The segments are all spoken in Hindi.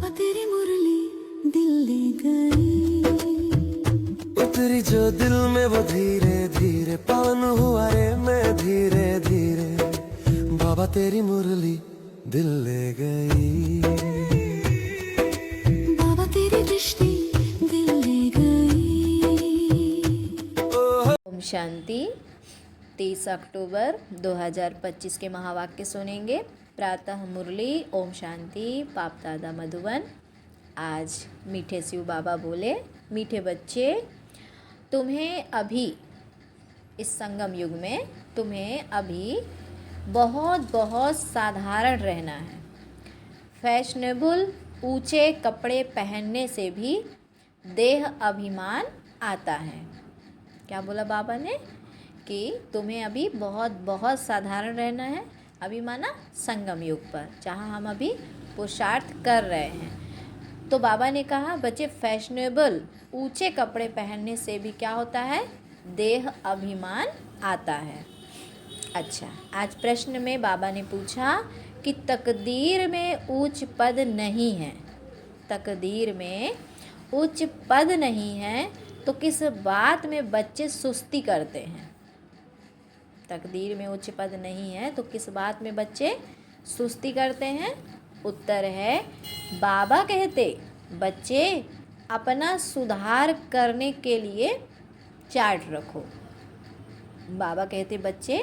बाबा तेरी मुरली दिल ले गई, उतरी जो दिल में वो धीरे धीरे, पावन हुआ रे मैं धीरे धीरे, बाबा तेरी मुरली दिल ले गई, बाबा तेरी दृष्टि दिल ले गई। ओम शांति। 30 अक्टूबर 2025 के महावाक्य सुनेंगे। प्रातः मुरली ओम शांति पाप दादा मधुबन। आज मीठे शिव बाबा बोले, मीठे बच्चे, तुम्हें अभी इस संगम युग में तुम्हें अभी बहुत बहुत साधारण रहना है। फैशनेबल ऊंचे कपड़े पहनने से भी देह अभिमान आता है। क्या बोला बाबा ने कि तुम्हें अभी बहुत बहुत साधारण रहना है। अभी माना संगम युग पर, जहाँ हम अभी पुरुषार्थ कर रहे हैं। तो बाबा ने कहा बच्चे, फैशनेबल ऊंचे कपड़े पहनने से भी क्या होता है, देह अभिमान आता है। अच्छा, आज प्रश्न में बाबा ने पूछा कि तकदीर में उच्च पद नहीं है, तकदीर में उच्च पद नहीं है तो किस बात में बच्चे सुस्ती करते हैं। तकदीर में उच्च पद नहीं है तो किस बात में बच्चे सुस्ती करते हैं। उत्तर है, बाबा कहते बच्चे अपना सुधार करने के लिए चार्ट रखो। बाबा कहते बच्चे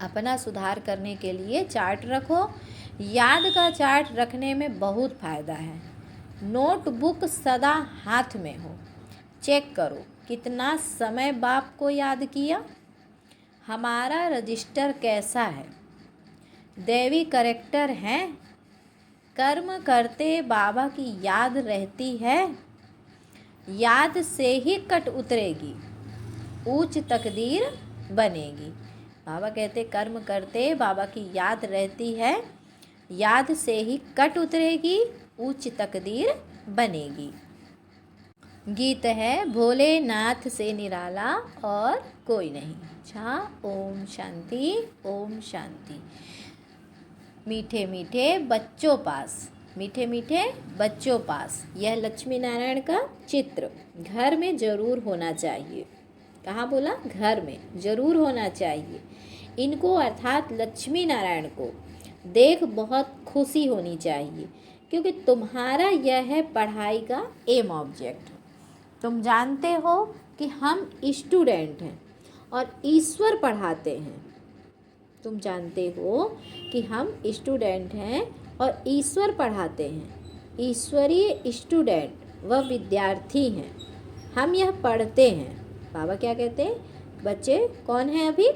अपना सुधार करने के लिए चार्ट रखो। याद का चार्ट रखने में बहुत फ़ायदा है। नोटबुक सदा हाथ में हो, चेक करो कितना समय बाप को याद किया, हमारा रजिस्टर कैसा है, दैवी करेक्टर हैं, कर्म करते बाबा की याद रहती है, याद से ही कट उतरेगी, उच्च तकदीर बनेगी। बाबा कहते कर्म करते बाबा की याद रहती है, याद से ही कट उतरेगी, उच्च तकदीर बनेगी। गीत है, भोलेनाथ से निराला और कोई नहीं। अच्छा, ओम शांति ओम शांति। मीठे मीठे बच्चों पास, मीठे मीठे बच्चों पास यह लक्ष्मी नारायण का चित्र घर में ज़रूर होना चाहिए। कहाँ बोला, घर में ज़रूर होना चाहिए। इनको अर्थात लक्ष्मी नारायण को देख बहुत खुशी होनी चाहिए, क्योंकि तुम्हारा यह है पढ़ाई का एम ऑब्जेक्ट। तुम जानते हो कि हम स्टूडेंट हैं और ईश्वर पढ़ाते हैं। तुम जानते हो कि हम स्टूडेंट हैं और ईश्वर पढ़ाते हैं। ईश्वरीय स्टूडेंट व विद्यार्थी हैं, हम यह पढ़ते हैं। बाबा क्या कहते हैं, बच्चे कौन हैं अभी,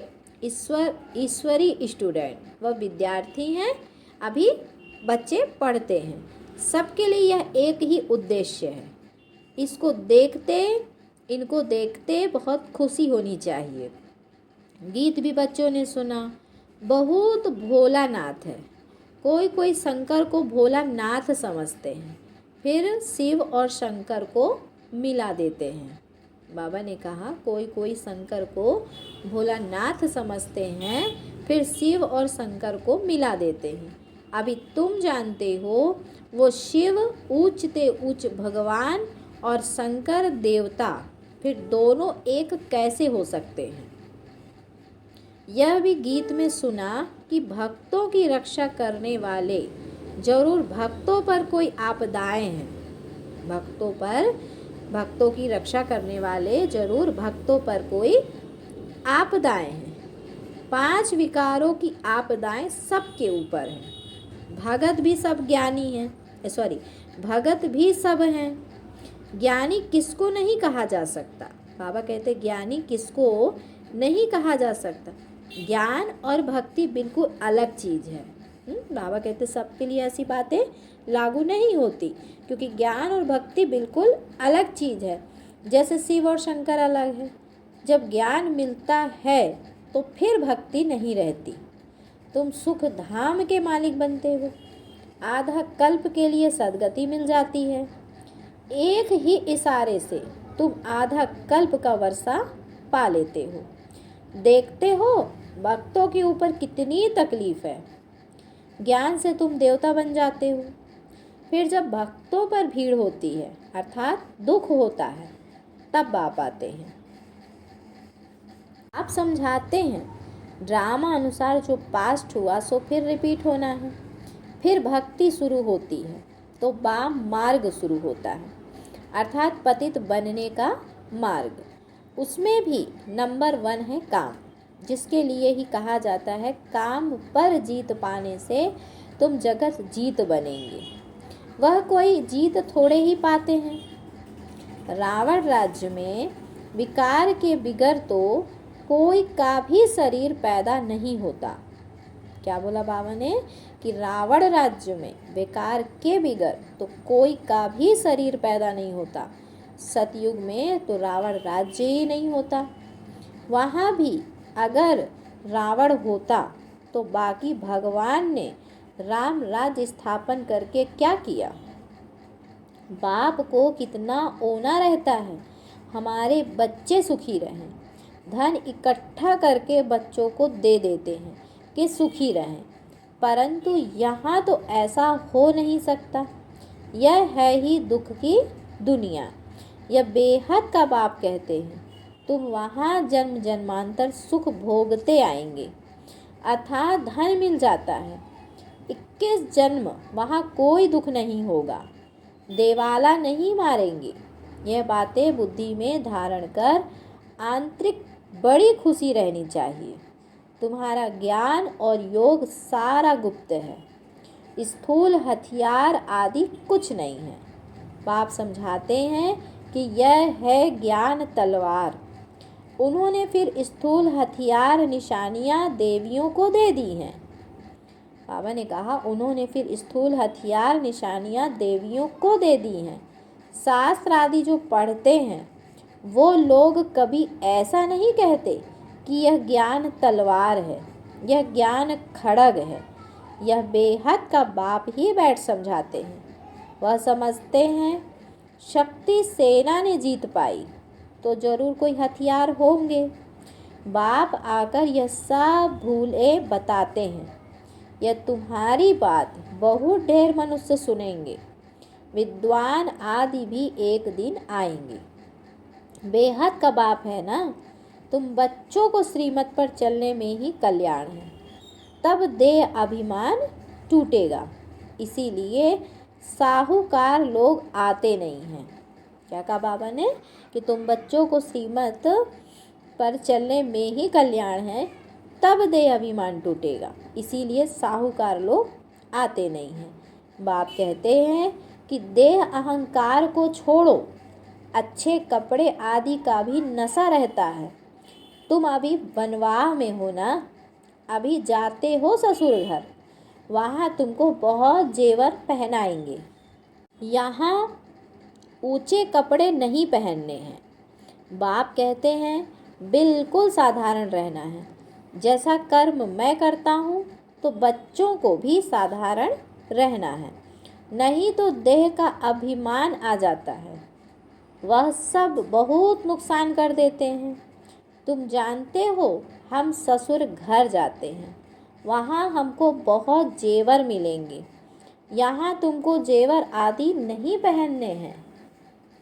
ईश्वरीय स्टूडेंट व विद्यार्थी हैं, अभी बच्चे पढ़ते हैं। सबके लिए यह एक ही उद्देश्य है। इसको देखते, इनको देखते बहुत खुशी होनी चाहिए। गीत भी बच्चों ने सुना, बहुत भोला नाथ है। कोई कोई शंकर को भोला नाथ समझते हैं, फिर शिव और शंकर को मिला देते हैं। बाबा ने कहा कोई कोई शंकर को भोला नाथ समझते हैं, फिर शिव और शंकर को मिला देते हैं। अभी तुम जानते हो वो शिव उच्च ते उच्च भगवान और शंकर देवता, फिर दोनों एक कैसे हो सकते हैं। यह भी गीत में सुना कि भक्तों की रक्षा करने वाले जरूर भक्तों पर कोई आपदाएं हैं। भक्तों की रक्षा करने वाले जरूर भक्तों पर कोई आपदाएं हैं। 5 विकारों की आपदाएं सबके ऊपर हैं। भगत भी सब ज्ञानी हैं, भगत भी सब हैं। ज्ञानी किसको नहीं कहा जा सकता। बाबा कहते ज्ञानी किसको नहीं कहा जा सकता। ज्ञान और भक्ति बिल्कुल अलग चीज़ है। बाबा कहते सबके लिए ऐसी बातें लागू नहीं होती, क्योंकि ज्ञान और भक्ति बिल्कुल अलग चीज़ है। जैसे शिव और शंकर अलग है। जब ज्ञान मिलता है तो फिर भक्ति नहीं रहती। तुम सुख धाम के मालिक बनते हो। आधा कल्प के लिए सदगति मिल जाती है। एक ही इशारे से तुम आधा कल्प का वर्षा पा लेते हो। देखते हो भक्तों के ऊपर कितनी तकलीफ है। ज्ञान से तुम देवता बन जाते हो। फिर जब भक्तों पर भीड़ होती है अर्थात दुख होता है तब बाप आते हैं। आप समझाते हैं ड्रामा अनुसार जो पास्ट हुआ सो फिर रिपीट होना है। फिर भक्ति शुरू होती है तो वाम मार्ग शुरू होता है अर्थात पतित बनने का मार्ग। उसमें भी नंबर 1 है काम, जिसके लिए ही कहा जाता है काम पर जीत पाने से तुम जगत जीत बनेंगे। वह कोई जीत थोड़े ही पाते हैं। रावण राज्य में विकार के बिगर तो कोई का भी शरीर पैदा नहीं होता। क्या बोला बाबा ने कि रावण राज्य में विकार के बिगर तो कोई का भी शरीर पैदा नहीं होता। सतयुग में तो रावण राज्य ही नहीं होता। वहाँ भी अगर रावण होता तो बाकी भगवान ने राम राज्य स्थापन करके क्या किया। बाप को कितना ओना रहता है हमारे बच्चे सुखी रहें। धन इकट्ठा करके बच्चों को दे देते हैं कि सुखी रहें, परंतु यहाँ तो ऐसा हो नहीं सकता। यह है ही दुख की दुनिया। यह बेहद का बाप कहते हैं तुम वहाँ जन्म जन्मांतर सुख भोगते आएंगे अर्थात धन मिल जाता है। 21 जन्म वहाँ कोई दुख नहीं होगा, देवाला नहीं मारेंगे। यह बातें बुद्धि में धारण कर आंतरिक बड़ी खुशी रहनी चाहिए। तुम्हारा ज्ञान और योग सारा गुप्त है, स्थूल हथियार आदि कुछ नहीं है। बाप समझाते हैं कि यह है ज्ञान तलवार। उन्होंने फिर स्थूल हथियार निशानियां देवियों को दे दी हैं। बाबा ने कहा उन्होंने फिर स्थूल हथियार निशानियां देवियों को दे दी हैं। शास्त्र आदि जो पढ़ते हैं वो लोग कभी ऐसा नहीं कहते कि यह ज्ञान तलवार है, यह ज्ञान खड़ग है। यह बेहद का बाप ही बैठ समझाते हैं। वह समझते हैं शक्ति सेना ने जीत पाई तो जरूर कोई हथियार होंगे। बाप आकर यह सब भूले बताते हैं। यह तुम्हारी बात बहुत ढेर मनुष्य सुनेंगे। विद्वान आदि भी एक दिन आएंगे। बेहद का बाप है ना। तुम बच्चों को श्रीमत पर चलने में ही कल्याण है, तब देह अभिमान टूटेगा। इसीलिए साहूकार लोग आते नहीं हैं। क्या कहा बाबा ने कि तुम बच्चों को श्रीमत पर चलने में ही कल्याण है, तब देह अभिमान टूटेगा। इसीलिए साहूकार लोग आते नहीं हैं। बाप कहते हैं कि देह अहंकार को छोड़ो। अच्छे कपड़े आदि का भी नशा रहता है। तुम अभी बनवाह में हो ना, अभी जाते हो ससुर घर, वहाँ तुमको बहुत जेवर पहनाएंगे। यहाँ ऊंचे कपड़े नहीं पहनने हैं। बाप कहते हैं बिल्कुल साधारण रहना है। जैसा कर्म मैं करता हूँ तो बच्चों को भी साधारण रहना है, नहीं तो देह का अभिमान आ जाता है। वह सब बहुत नुकसान कर देते हैं। तुम जानते हो हम ससुर घर जाते हैं, वहाँ हमको बहुत जेवर मिलेंगे। यहाँ तुमको जेवर आदि नहीं पहनने हैं।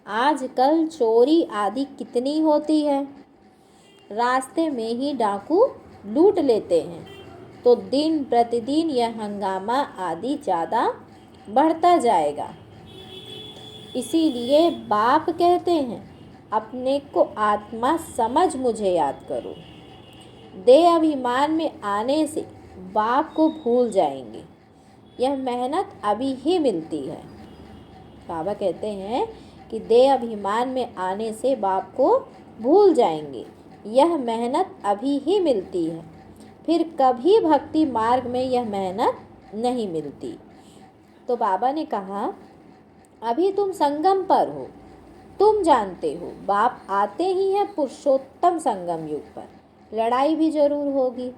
आजकल चोरी आदि कितनी होती है। रास्ते में ही डाकू लूट लेते हैं, तो दिन प्रतिदिन यह हंगामा आदि ज़्यादा बढ़ता जाएगा। इसीलिए बाप कहते हैं अपने को आत्मा समझ मुझे याद करो। देह अभिमान में आने से बाप को भूल जाएंगे। यह मेहनत अभी ही मिलती है। बाबा कहते हैं कि देह अभिमान में आने से बाप को भूल जाएंगे। यह मेहनत अभी ही मिलती है, फिर कभी भक्ति मार्ग में यह मेहनत नहीं मिलती। तो बाबा ने कहा अभी तुम संगम पर हो, तुम जानते हो बाप आते ही हैं पुरुषोत्तम संगम युग पर। लड़ाई भी जरूर होगी।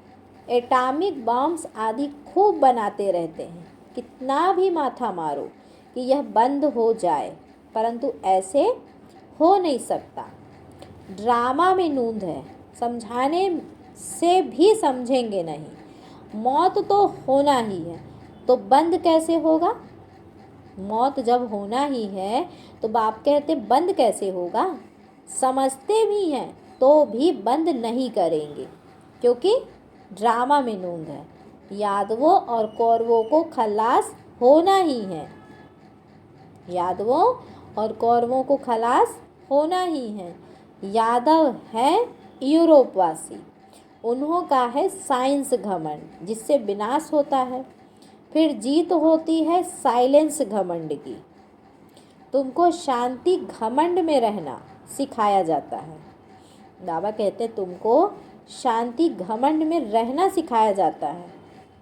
एटॉमिक बॉम्ब्स आदि खूब बनाते रहते हैं। कितना भी माथा मारो कि यह बंद हो जाए, परंतु ऐसे हो नहीं सकता। ड्रामा में नूंद है, समझाने से भी समझेंगे नहीं। मौत तो होना ही है, तो बंद कैसे होगा। मौत जब होना ही है तो बाप कहते बंद कैसे होगा। समझते भी हैं तो भी बंद नहीं करेंगे, क्योंकि ड्रामा में नूंद है। यादवों और कौरवों को खलास होना ही है। यादवों और कौरवों को खलास होना ही है। यादव है यूरोपवासी, उन्हों का है साइंस घमंड जिससे विनाश होता है। फिर जीत होती है साइलेंस घमंड की। तुमको शांति घमंड में रहना सिखाया जाता है। बाबा कहते तुमको शांति घमंड में रहना सिखाया जाता है।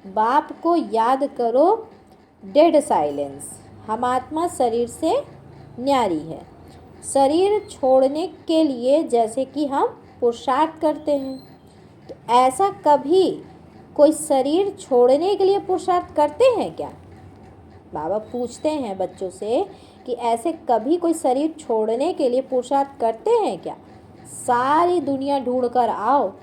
बाप को याद करो डेड साइलेंस। हम आत्मा शरीर से न्यारी है। शरीर छोड़ने के लिए जैसे कि हम पुरुषार्थ करते हैं, तो ऐसा कभी कोई शरीर छोड़ने के लिए पुरुषार्थ करते हैं क्या? बाबा पूछते हैं बच्चों से कि ऐसे कभी कोई शरीर छोड़ने के लिए पुरुषार्थ करते हैं क्या? सारी दुनिया ढूंढ कर आओ,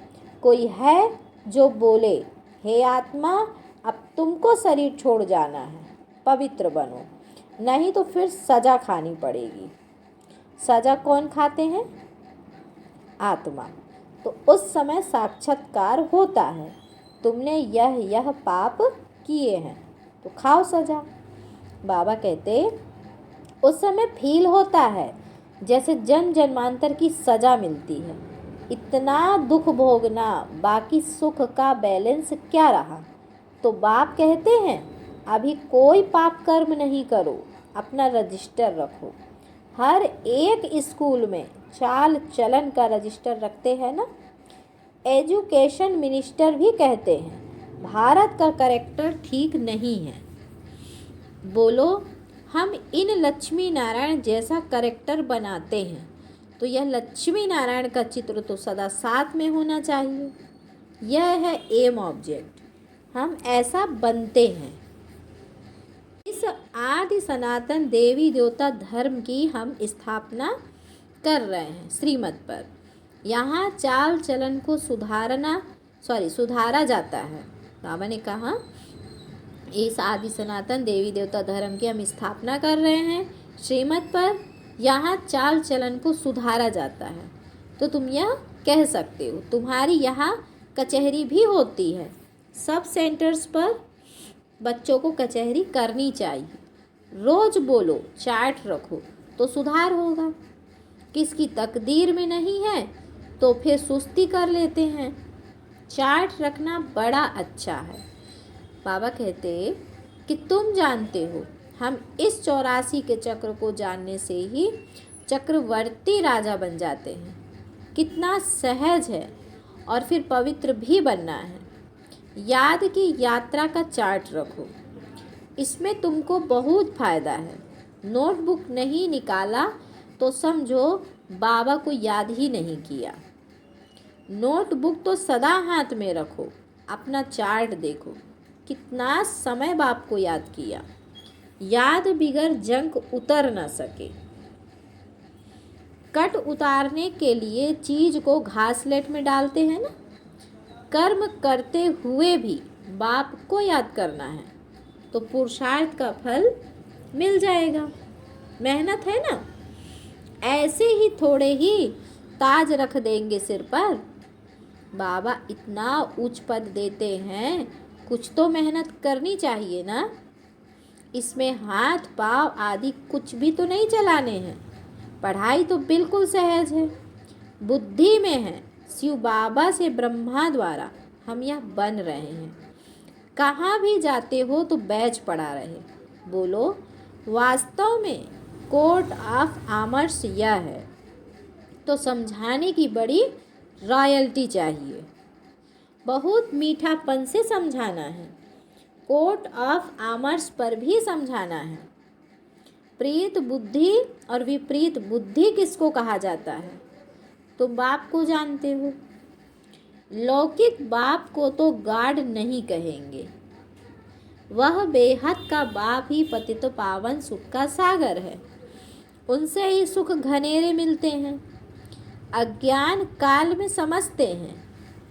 कोई है जो बोले हे आत्मा अब तुमको शरीर छोड़ जाना है, पवित्र बनो, नहीं तो फिर सज़ा खानी पड़ेगी। सज़ा कौन खाते हैं? आत्मा। तो उस समय साक्षात्कार होता है, तुमने यह पाप किए हैं तो खाओ सज़ा। बाबा कहते उस समय फील होता है जैसे जन्म जन्मांतर की सज़ा मिलती है। इतना दुख भोगना, बाकी सुख का बैलेंस क्या रहा। तो बाप कहते हैं अभी कोई पाप कर्म नहीं करो, अपना रजिस्टर रखो। हर एक स्कूल में चाल चलन का रजिस्टर रखते हैं ना। एजुकेशन मिनिस्टर भी कहते हैं भारत का करेक्टर ठीक नहीं है। बोलो हम इन लक्ष्मी नारायण जैसा करेक्टर बनाते हैं तो यह लक्ष्मी नारायण का चित्र तो सदा साथ में होना चाहिए। यह है एम ऑब्जेक्ट, हम ऐसा बनते हैं। इस आदि सनातन देवी देवता धर्म की हम स्थापना कर रहे हैं श्रीमत पर। यहाँ चाल चलन को सुधारा जाता है। बाबा ने कहा इस आदि सनातन देवी देवता धर्म की हम स्थापना कर रहे हैं श्रीमत पर, यहाँ चाल चलन को सुधारा जाता है। तो तुम यह कह सकते हो तुम्हारी यहाँ कचहरी भी होती है। सब सेंटर्स पर बच्चों को कचहरी करनी चाहिए। रोज़ बोलो, चार्ट रखो तो सुधार होगा। किसकी तकदीर में नहीं है तो फिर सुस्ती कर लेते हैं। चार्ट रखना बड़ा अच्छा है। बाबा कहते कि तुम जानते हो हम इस 84 के चक्र को जानने से ही चक्रवर्ती राजा बन जाते हैं। कितना सहज है और फिर पवित्र भी बनना है। याद की यात्रा का चार्ट रखो, इसमें तुमको बहुत फ़ायदा है। नोटबुक नहीं निकाला तो समझो बाबा को याद ही नहीं किया। नोटबुक तो सदा हाथ में रखो, अपना चार्ट देखो कितना समय बाप को याद किया। याद बिगर जंक उतर न सके। कट उतारने के लिए चीज को घासलेट में डालते हैं ना। कर्म करते हुए भी बाप को याद करना है तो पुरुषार्थ का फल मिल जाएगा। मेहनत है ना, ऐसे ही थोड़े ही ताज रख देंगे सिर पर। बाबा इतना उच्च पद देते हैं, कुछ तो मेहनत करनी चाहिए ना। इसमें हाथ पाँव आदि कुछ भी तो नहीं चलाने हैं। पढ़ाई तो बिल्कुल सहज है, बुद्धि में है। शिव बाबा से ब्रह्मा द्वारा हम यह बन रहे हैं। कहाँ भी जाते हो तो बैच पड़ा रहे। बोलो वास्तव में कोर्ट ऑफ आर्म्स यह है तो समझाने की बड़ी रॉयल्टी चाहिए। बहुत मीठापन से समझाना है। कोर्ट ऑफ आर्म्स पर भी समझाना है। प्रीत बुद्धि और विपरीत बुद्धि किसको कहा जाता है? तुम बाप को जानते हो। लौकिक बाप को तो गार्ड नहीं कहेंगे, वह बेहद का बाप ही पतित पावन सुख का सागर है। उनसे ही सुख घनेरे मिलते हैं। अज्ञान काल में समझते हैं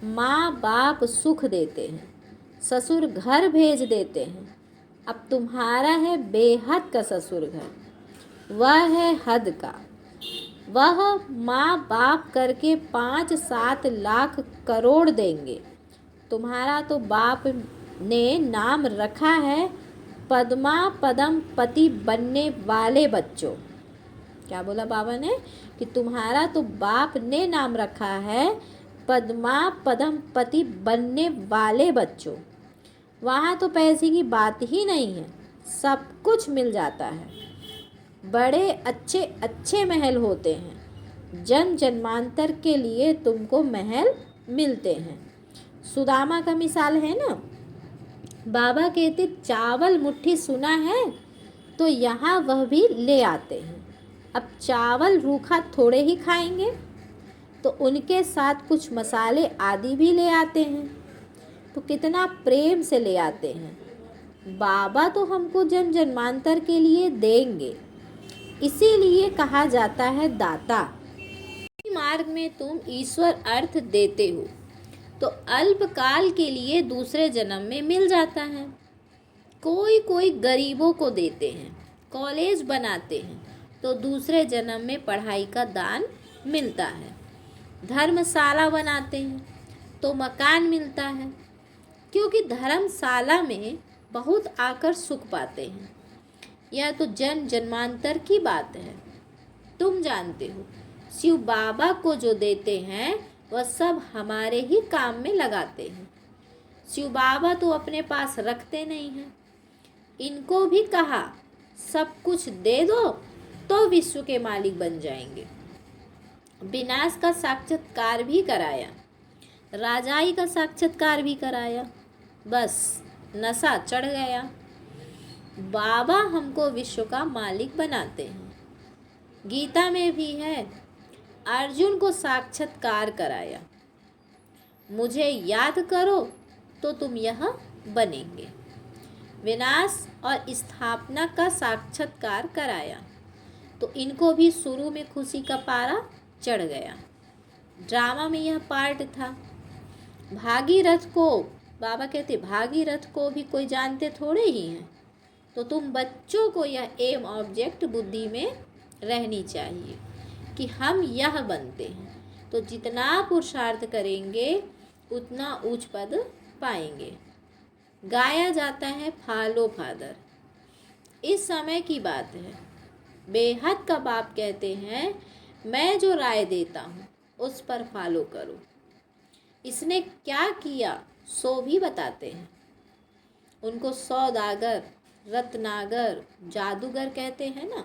माँ बाप सुख देते हैं, ससुर घर भेज देते हैं, अब तुम्हारा है बेहद का ससुर घर, वह है हद का। वह माँ बाप करके 5-7 लाख करोड़ देंगे। तुम्हारा तो बाप ने नाम रखा है पद्मा पदम पति बनने वाले बच्चों। क्या बोला बाबा ने कि तुम्हारा तो बाप ने नाम रखा है पद्मा पदम पति बनने वाले बच्चों। वहाँ तो पैसे की बात ही नहीं है, सब कुछ मिल जाता है। बड़े अच्छे अच्छे महल होते हैं, जन्म जन्मांतर के लिए तुमको महल मिलते हैं। सुदामा का मिसाल है ना। बाबा कहते चावल मुट्ठी सुना है तो यहाँ वह भी ले आते हैं। अब चावल रूखा थोड़े ही खाएंगे तो उनके साथ कुछ मसाले आदि भी ले आते हैं। तो कितना प्रेम से ले आते हैं। बाबा तो हमको जन्म जन्मांतर के लिए देंगे, इसीलिए कहा जाता है दाता। मार्ग में तुम ईश्वर अर्थ देते हो तो अल्पकाल के लिए दूसरे जन्म में मिल जाता है। कोई कोई गरीबों को देते हैं, कॉलेज बनाते हैं तो दूसरे जन्म में पढ़ाई का दान मिलता है। धर्मशाला बनाते हैं तो मकान मिलता है, क्योंकि धर्मशाला में बहुत आकर सुख पाते हैं। यह तो जन्म जन्मांतर की बात है। तुम जानते हो शिव बाबा को जो देते हैं वह सब हमारे ही काम में लगाते हैं। शिव बाबा तो अपने पास रखते नहीं हैं। इनको भी कहा सब कुछ दे दो तो विश्व के मालिक बन जाएंगे। विनाश का साक्षात्कार भी कराया, राजाई का साक्षात्कार भी कराया, बस नशा चढ़ गया। बाबा हमको विश्व का मालिक बनाते हैं। गीता में भी है, अर्जुन को साक्षात्कार कराया, मुझे याद करो तो तुम यह बनेंगे। विनाश और स्थापना का साक्षात्कार कराया तो इनको भी शुरू में खुशी का पारा चढ़ गया। ड्रामा में यह पार्ट था। भागीरथ को बाबा कहते भागीरथ को भी कोई जानते थोड़े ही हैं। तो तुम बच्चों को यह एम ऑब्जेक्ट बुद्धि में रहनी चाहिए कि हम यह बनते हैं। तो जितना पुरुषार्थ करेंगे उतना उच्च पद पाएंगे। गाया जाता है फॉलो फादर। इस समय की बात है। बेहद का बाप कहते हैं मैं जो राय देता हूँ उस पर फॉलो करो। इसने क्या किया सो भी बताते हैं। उनको सौदागर, रत्नागर, जादूगर कहते हैं ना।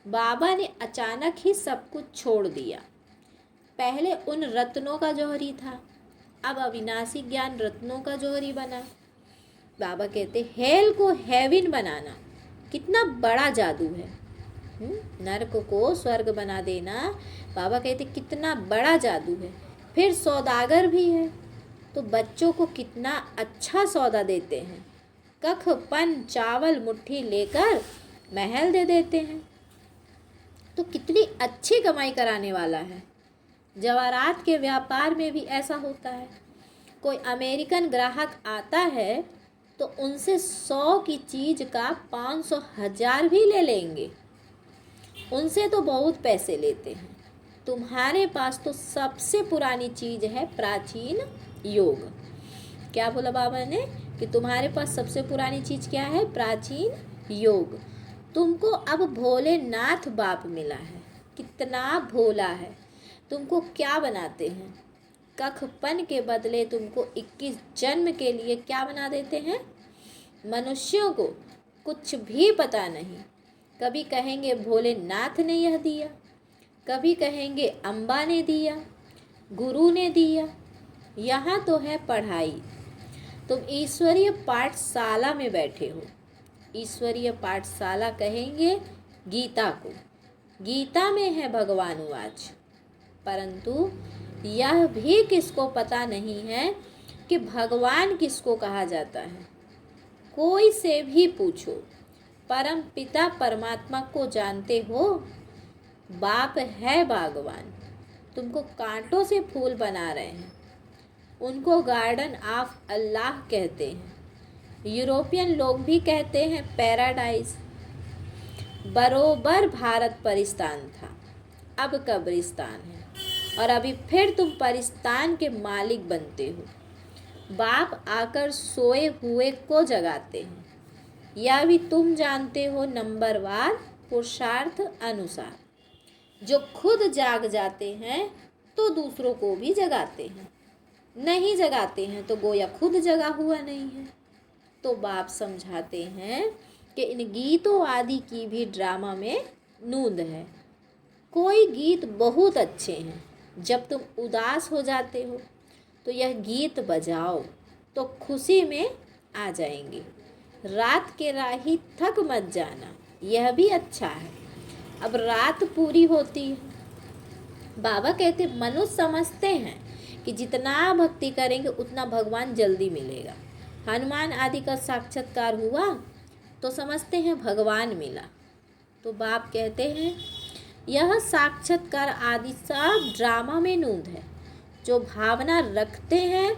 बाबा ने अचानक ही सब कुछ छोड़ दिया। पहले उन रत्नों का जौहरी था, अब अविनाशी ज्ञान रत्नों का जौहरी बना। बाबा कहते हेल को हेवन बनाना कितना बड़ा जादू है। नर्क को स्वर्ग बना देना बाबा कहते कितना बड़ा जादू है। फिर सौदागर भी है तो बच्चों को कितना अच्छा सौदा देते हैं। कख पन चावल मुट्ठी लेकर महल दे देते हैं। तो कितनी अच्छी कमाई कराने वाला है। जवाहरात के व्यापार में भी ऐसा होता है। कोई अमेरिकन ग्राहक आता है तो उनसे 100 की चीज़ का 500 1000 भी ले लेंगे। उनसे तो बहुत पैसे लेते हैं। तुम्हारे पास तो सबसे पुरानी चीज़ है प्राचीन योग। क्या बोला बाबा ने कि तुम्हारे पास सबसे पुरानी चीज़ क्या है? प्राचीन योग। तुमको अब भोलेनाथ बाप मिला है। कितना भोला है। तुमको क्या बनाते हैं? कखपन के बदले तुमको 21 जन्म के लिए क्या बना देते हैं? मनुष्यों को कुछ भी पता नहीं। कभी कहेंगे भोलेनाथ ने यह दिया, कभी कहेंगे अम्बा ने दिया, गुरु ने दिया। यहाँ तो है पढ़ाई। तुम ईश्वरीय पाठशाला में बैठे हो। ईश्वरीय पाठशाला कहेंगे गीता को। गीता में है भगवान वाच। परंतु यह भी किसको पता नहीं है कि भगवान किसको कहा जाता है। कोई से भी पूछो, परम पिता परमात्मा को जानते हो? बाप है बागवान, तुमको कांटों से फूल बना रहे हैं। उनको गार्डन ऑफ अल्लाह कहते हैं। यूरोपियन लोग भी कहते हैं पैराडाइज। बरोबर भारत परिस्तान था, अब कब्रिस्तान है, और अभी फिर तुम परिस्तान के मालिक बनते हो। बाप आकर सोए हुए को जगाते हैं, यह भी तुम जानते हो नंबरवार पुरुषार्थ अनुसार। जो खुद जाग जाते हैं तो दूसरों को भी जगाते हैं, नहीं जगाते हैं तो गोया खुद जगा हुआ नहीं है। तो बाप समझाते हैं कि इन गीतों आदि की भी ड्रामा में नूंद है। कोई गीत बहुत अच्छे हैं, जब तुम उदास हो जाते हो तो यह गीत बजाओ तो खुशी में आ जाएंगे। रात के राही थक मत जाना, यह भी अच्छा है। अब रात पूरी होती है। बाबा कहते मनुष्य समझते हैं कि जितना भक्ति करेंगे उतना भगवान जल्दी मिलेगा। हनुमान आदि का साक्षात्कार हुआ तो समझते हैं भगवान मिला। तो बाप कहते हैं यह साक्षात्कार आदि सब ड्रामा में नूंद है। जो भावना रखते हैं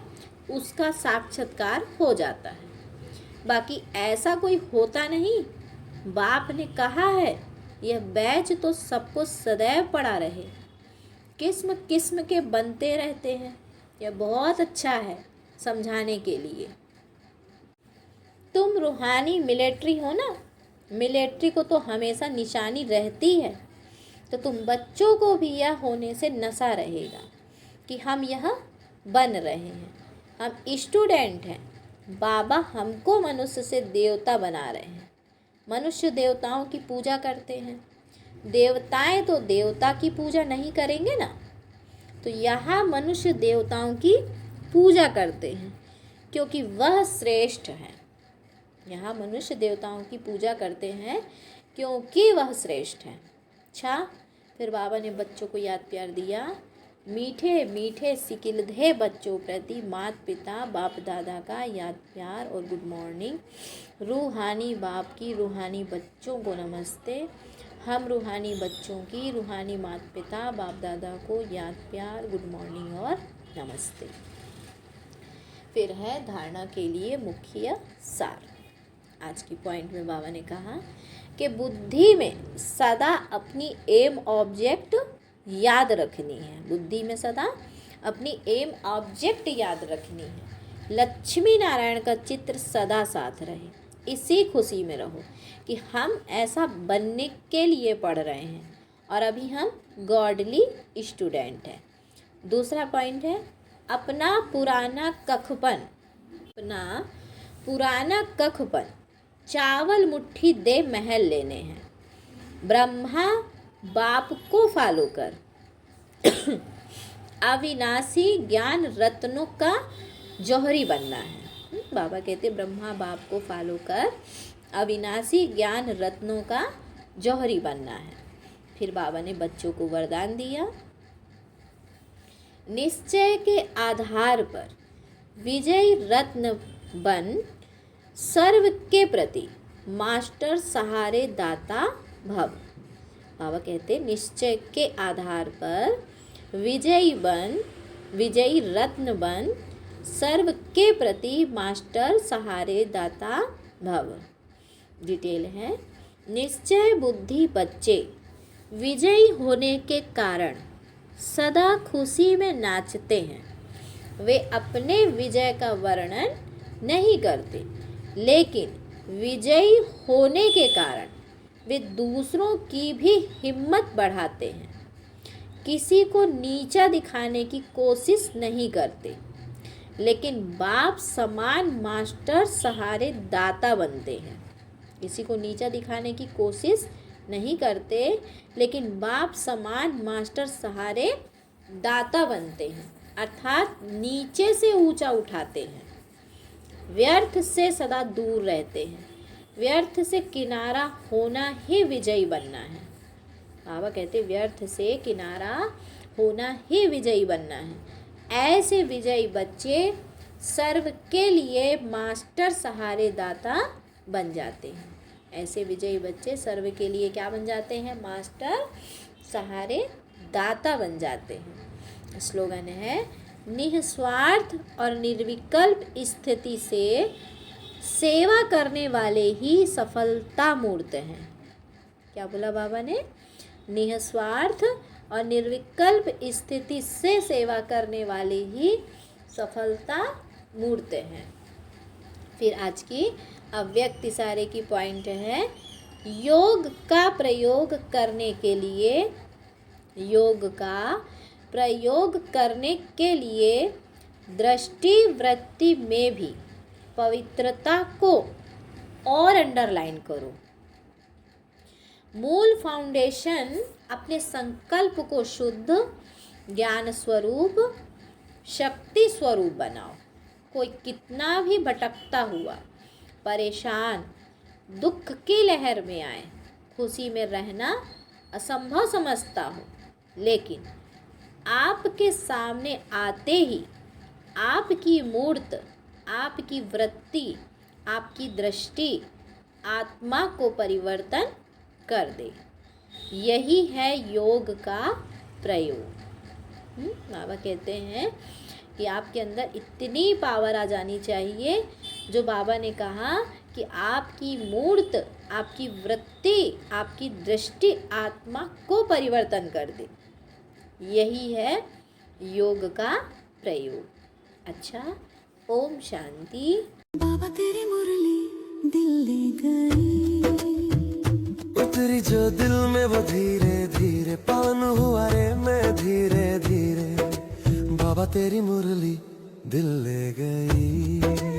उसका साक्षात्कार हो जाता है, बाकी ऐसा कोई होता नहीं। बाप ने कहा है यह बैच तो सबको सदैव पड़ा रहे, किस्म किस्म के बनते रहते हैं। यह बहुत अच्छा है समझाने के लिए। तुम रूहानी मिलिट्री हो ना, मिलिट्री को तो हमेशा निशानी रहती है, तो तुम बच्चों को भी यह होने से नशा रहेगा कि हम यह बन रहे हैं, हम स्टूडेंट हैं। बाबा हमको मनुष्य से देवता बना रहे हैं। मनुष्य देवताओं की पूजा करते हैं, देवताएं तो देवता की पूजा नहीं करेंगे ना। तो यहाँ मनुष्य देवताओं की पूजा करते हैं क्योंकि वह श्रेष्ठ है। यहाँ मनुष्य देवताओं की पूजा करते हैं क्योंकि वह श्रेष्ठ है। अच्छा, फिर बाबा ने बच्चों को याद प्यार दिया। मीठे मीठे सिकिलधे बच्चों प्रति माता पिता बाप दादा का याद प्यार और गुड मॉर्निंग। रूहानी बाप की रूहानी बच्चों को नमस्ते। हम रूहानी बच्चों की रूहानी माता पिता बाप दादा को याद प्यार गुड मॉर्निंग और नमस्ते। फिर है धारणा के लिए मुख्य सार। आज की पॉइंट में बाबा ने कहा कि बुद्धि में सदा अपनी एम ऑब्जेक्ट याद रखनी है। बुद्धि में सदा अपनी एम ऑब्जेक्ट याद रखनी है। लक्ष्मी नारायण का चित्र सदा साथ रहे। इसी खुशी में रहो कि हम ऐसा बनने के लिए पढ़ रहे हैं और अभी हम गॉडली स्टूडेंट हैं। दूसरा पॉइंट है अपना पुराना कखपन चावल मुट्ठी दे महल लेने हैं। ब्रह्मा बाप को फॉलो कर अविनाशी ज्ञान रत्नों का जौहरी बनना है। बाबा कहते ब्रह्मा बाप को फॉलो कर अविनाशी ज्ञान रत्नों का जौहरी बनना है। फिर बाबा ने बच्चों को वरदान दिया, निश्चय के आधार पर विजयी रत्न बन, सर्व के प्रति मास्टर सहारे दाता भव। बाबा कहते निश्चय के आधार पर विजयी रत्न बन, सर्व के प्रति मास्टर सहारे दाता भव। डिटेल है, निश्चय बुद्धि बच्चे विजयी होने के कारण सदा खुशी में नाचते हैं। वे अपने विजय का वर्णन नहीं करते, लेकिन विजयी होने के कारण वे दूसरों की भी हिम्मत बढ़ाते हैं। किसी को नीचा दिखाने की कोशिश नहीं करते, लेकिन बाप समान मास्टर सहारे दाता बनते हैं। किसी को नीचा दिखाने की कोशिश नहीं करते, लेकिन बाप समान मास्टर सहारे दाता बनते हैं, अर्थात नीचे से ऊंचा उठाते हैं। व्यर्थ से सदा दूर रहते हैं। व्यर्थ से किनारा होना ही विजयी बनना है। बाबा कहते व्यर्थ से किनारा होना ही विजयी बनना है। ऐसे विजयी बच्चे सर्व के लिए मास्टर सहारे दाता बन जाते हैं। ऐसे विजयी बच्चे सर्व के लिए क्या बन जाते हैं? मास्टर सहारे दाता बन जाते हैं। स्लोगन है, निस्वार्थ और निर्विकल्प स्थिति से सेवा करने वाले ही सफलता मूर्त हैं। क्या बोला बाबा ने? निस्वार्थ और निर्विकल्प स्थिति से सेवा करने वाले ही सफलता मूर्त हैं। फिर आज की अव्यक्त इशारे की पॉइंट है, योग का प्रयोग करने के लिए, योग का प्रयोग करने के लिए दृष्टि वृत्ति में भी पवित्रता को और अंडरलाइन करो। मूल फाउंडेशन अपने संकल्प को शुद्ध ज्ञान स्वरूप, शक्ति स्वरूप बनाओ। कोई कितना भी भटकता हुआ, परेशान, दुख की लहर में आए, खुशी में रहना असंभव समझता हो, लेकिन आपके सामने आते ही आपकी मूर्त, आपकी वृत्ति, आपकी दृष्टि आत्मा को परिवर्तन कर दे। यही है योग का प्रयोग। बाबा कहते हैं कि आपके अंदर इतनी पावर आ जानी चाहिए, जो बाबा ने कहा कि आपकी मूर्त, आपकी वृत्ति, आपकी दृष्टि आत्मा को परिवर्तन कर दे। यही है योग का प्रयोग। अच्छा, ओम शांति। बाबा तेरी मुरली दिल ले गई, उतरी जो दिल में वो धीरे धीरे, पावन हुआ रे मैं धीरे धीरे, बाबा तेरी मुरली दिल ले गई।